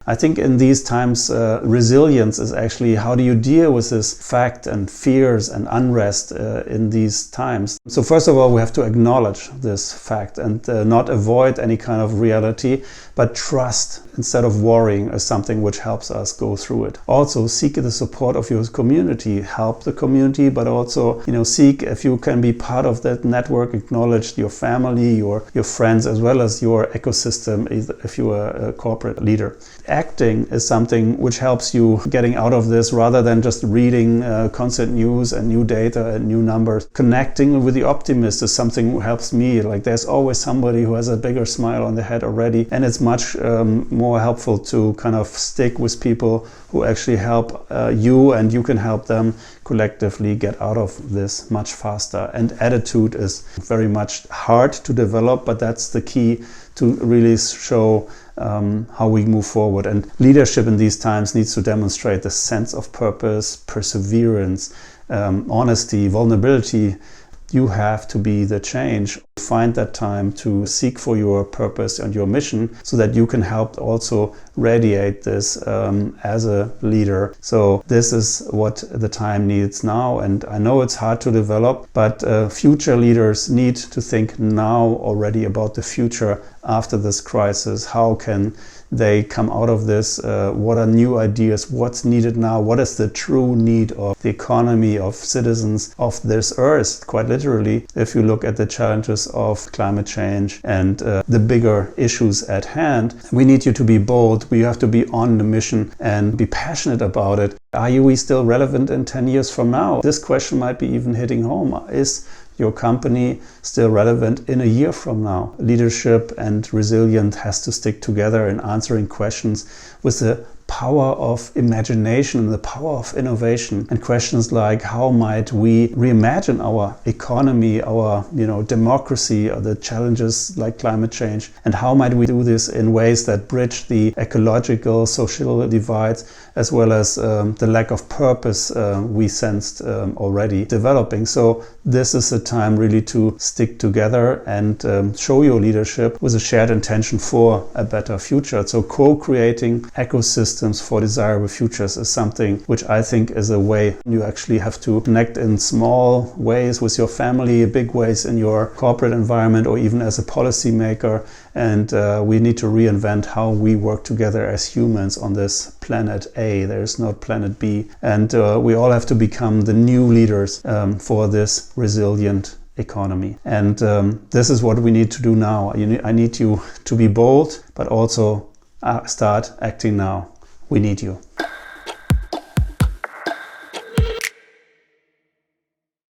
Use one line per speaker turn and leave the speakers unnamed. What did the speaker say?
I think in these times, resilience is actually how do you deal with this fact and fears and unrest in these times. So first of all, we have to acknowledge this fact and not avoid any kind of reality, but trust instead of worrying is something which helps us go through it. Also, seek the support of your community, help the community, but also, seek if you can be part of that network, acknowledge your family, your friends, as well as your ecosystem if you are a corporate leader. Acting is something which helps you getting out of this rather than just reading constant news and new data and new numbers. Connecting with the optimists is something that helps me. Like there's always somebody who has a bigger smile on their head already, and it's much more helpful to kind of stick with people who actually help you, and you can help them collectively get out of this much faster. And attitude is very much hard to develop, but that's the key to really show how we move forward. And leadership in these times needs to demonstrate the sense of purpose, perseverance, honesty, vulnerability. You have to be the change. Find that time to seek for your purpose and your mission so that you can help also radiate this as a leader. So this is what the time needs now. And I know it's hard to develop, but future leaders need to think now already about the future after this crisis. How can they come out of this? What are new ideas? What's needed now? What is the true need of the economy, of citizens, of this earth? Quite literally, if you look at the challenges of climate change and the bigger issues at hand, we need you to be bold. We have to be on the mission and be passionate about it. Are we still relevant in 10 years from now? This question might be even hitting home. Is your company still relevant in a year from now? Leadership and resilience has to stick together in answering questions with the power of imagination and the power of innovation, and questions like how might we reimagine our economy, our democracy, or the challenges like climate change, and how might we do this in ways that bridge the ecological, social divides, as well as the lack of purpose we sensed already developing. So this is a time really to stick together and show your leadership with a shared intention for a better future. So co-creating ecosystems for desirable futures is something which I think is a way you actually have to connect in small ways with your family, big ways in your corporate environment, or even as a policymaker. And we need to reinvent how we work together as humans on this planet A. There is no planet B. And we all have to become the new leaders for this resilient economy. And this is what we need to do now. I need you to be bold, but also start acting now. We need you.